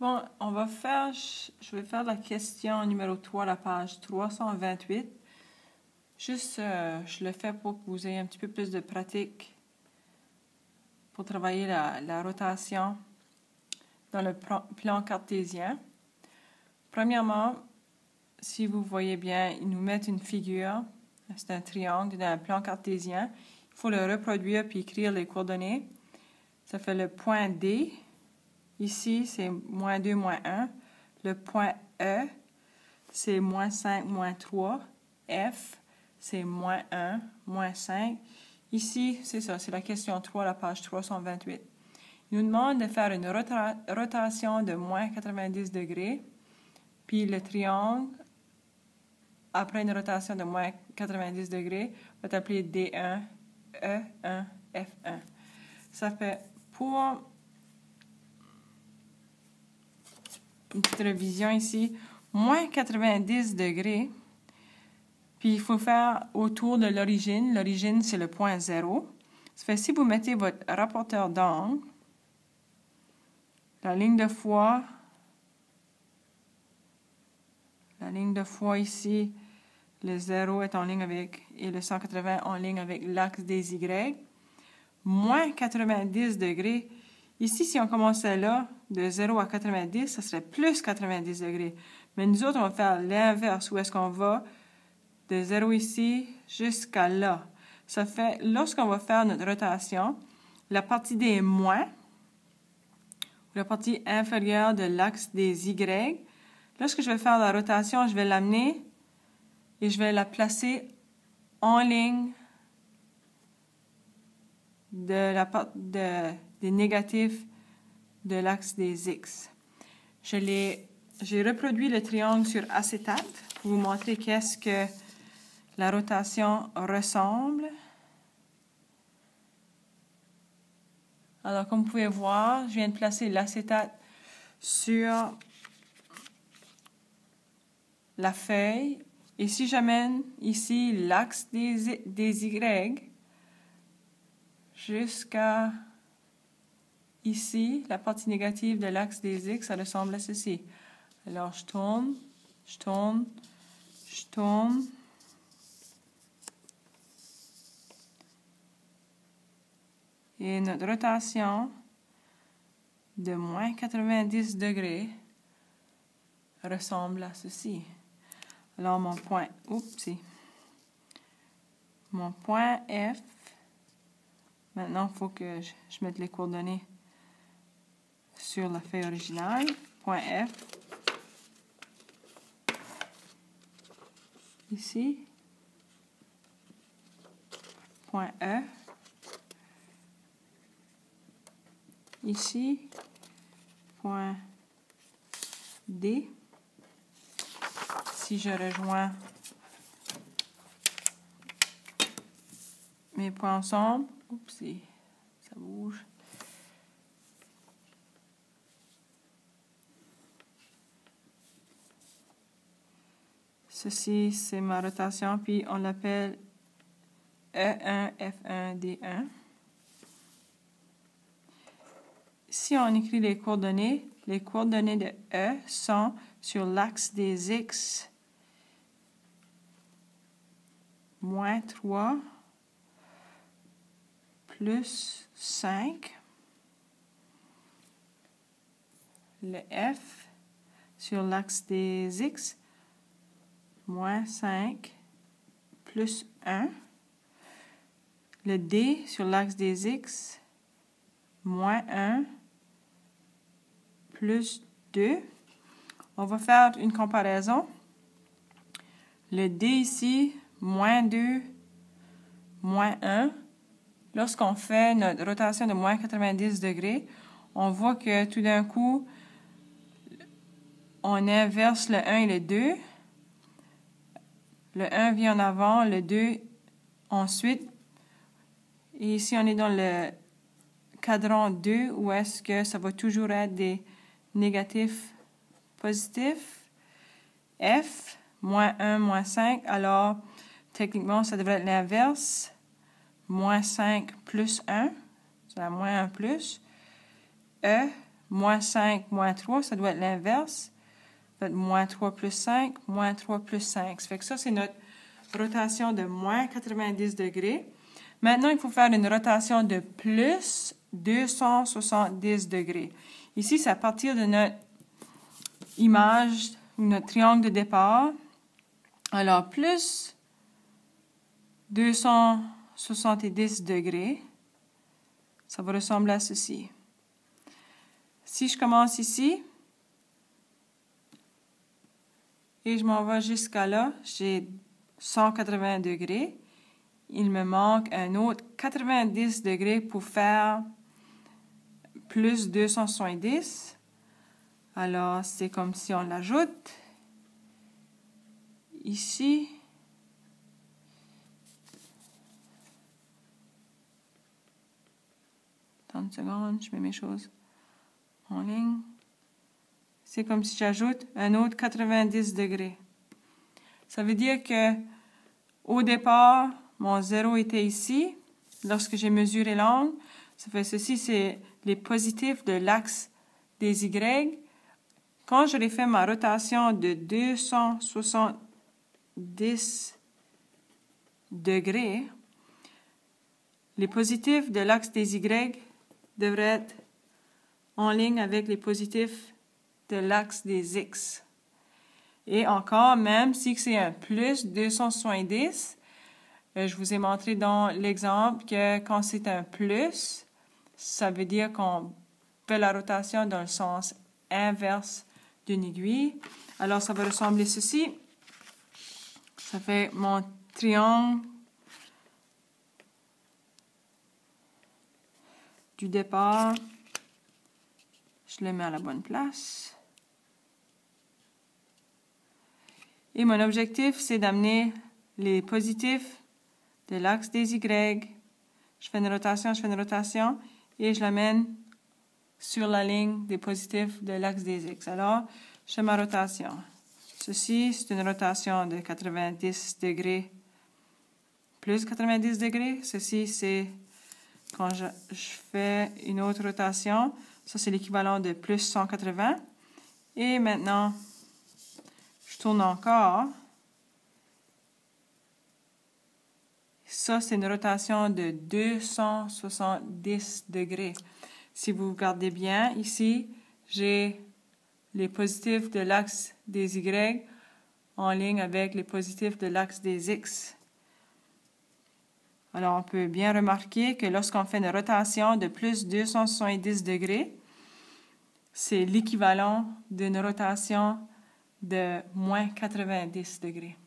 Bon, je vais faire la question numéro 3, la page 328. Juste, je le fais pour que vous ayez un petit peu plus de pratique pour travailler la rotation dans le plan cartésien. Premièrement, si vous voyez bien, ils nous mettent une figure, c'est un triangle dans le plan cartésien. Il faut le reproduire puis écrire les coordonnées. Ça fait le point D. Ici, c'est moins 2, moins 1. Le point E, c'est moins 5, moins 3. F, c'est moins 1, moins 5. Ici, c'est ça, c'est la question 3, la page 328. Il nous demande de faire une rotation de moins 90 degrés. Puis le triangle, après une rotation de moins 90 degrés, va être appelé D1, E1, F1. Ça fait pour une petite révision ici, moins 90 degrés, puis il faut faire autour de l'origine. L'origine, c'est le point 0. Ça fait si vous mettez votre rapporteur d'angle, la ligne de foi ici, le 0 est en ligne avec, et le 180 en ligne avec l'axe des Y. Moins 90 degrés. Ici, si on commençait là, de 0 à 90, ça serait plus 90 degrés. Mais nous autres, on va faire l'inverse, où est-ce qu'on va de 0 ici jusqu'à là. Ça fait, lorsqu'on va faire notre rotation, la partie des moins, la partie inférieure de l'axe des Y, lorsque je vais faire la rotation, je vais l'amener et je vais la placer en ligne des négatifs de l'axe des X. J'ai reproduit le triangle sur acétate pour vous montrer qu'est-ce que la rotation ressemble. Alors, comme vous pouvez voir, je viens de placer l'acétate sur la feuille. Et si j'amène ici l'axe des Y jusqu'à ici, la partie négative de l'axe des X, ça ressemble à ceci. Alors, je tourne, je tourne, je tourne. Et notre rotation de moins 90 degrés ressemble à ceci. Alors, mon point F, maintenant, il faut que je mette les coordonnées sur la feuille originale. Point F, ici. Point E, ici. Point D. Si je rejoins mes points ensemble, ça bouge. Ceci, c'est ma rotation, puis on l'appelle E1, F1, D1. Si on écrit les coordonnées de E sont sur l'axe des X, moins 3, plus 5. Le F sur l'axe des X, moins 5, plus 1. Le D sur l'axe des X, moins 1, plus 2. On va faire une comparaison. Le D ici, moins 2, moins 1. Lorsqu'on fait notre rotation de moins 90 degrés, on voit que tout d'un coup, on inverse le 1 et le 2. Le 1 vient en avant, le 2 ensuite. Et ici, on est dans le cadran 2, où est-ce que ça va toujours être des négatifs positifs. F, moins 1, moins 5. Alors, techniquement, ça devrait être l'inverse. Moins 5 plus 1. C'est moins 1 plus. E, moins 5, moins 3, ça doit être l'inverse. Ça va être moins 3 plus 5, moins 3 plus 5. Ça fait que ça, c'est notre rotation de moins 90 degrés. Maintenant, il faut faire une rotation de plus 270 degrés. Ici, c'est à partir de notre image, notre triangle de départ. Alors, plus 270 degrés, ça va ressembler à ceci. Si je commence ici, et je m'en vais jusqu'à là, j'ai 180 degrés. Il me manque un autre 90 degrés pour faire plus 270. Alors, c'est comme si on l'ajoute. Ici. Attends une seconde, je mets mes choses en ligne. C'est comme si j'ajoute un autre 90 degrés. Ça veut dire que au départ, mon 0 était ici. Lorsque j'ai mesuré l'angle, ça fait ceci, c'est les positifs de l'axe des Y. Quand j'aurai fait ma rotation de 270 degrés, les positifs de l'axe des Y devraient être en ligne avec les positifs de l'axe des X. Et encore, même si c'est un plus 270, je vous ai montré dans l'exemple que quand c'est un plus, ça veut dire qu'on fait la rotation dans le sens inverse d'une aiguille. Alors, ça va ressembler à ceci. Ça fait mon triangle du départ. Je le mets à la bonne place. Et mon objectif, c'est d'amener les positifs de l'axe des Y. Je fais une rotation, et je l'amène sur la ligne des positifs de l'axe des X. Alors, je fais ma rotation. Ceci, c'est une rotation de 90 degrés plus 90 degrés. Ceci, c'est quand je fais une autre rotation. Ça, c'est l'équivalent de plus 180. Et maintenant, je tourne encore. Ça, c'est une rotation de 270 degrés. Si vous regardez bien, ici, j'ai les positifs de l'axe des Y en ligne avec les positifs de l'axe des X. Alors, on peut bien remarquer que lorsqu'on fait une rotation de plus 270 degrés, c'est l'équivalent d'une rotation de moins 90 degrés.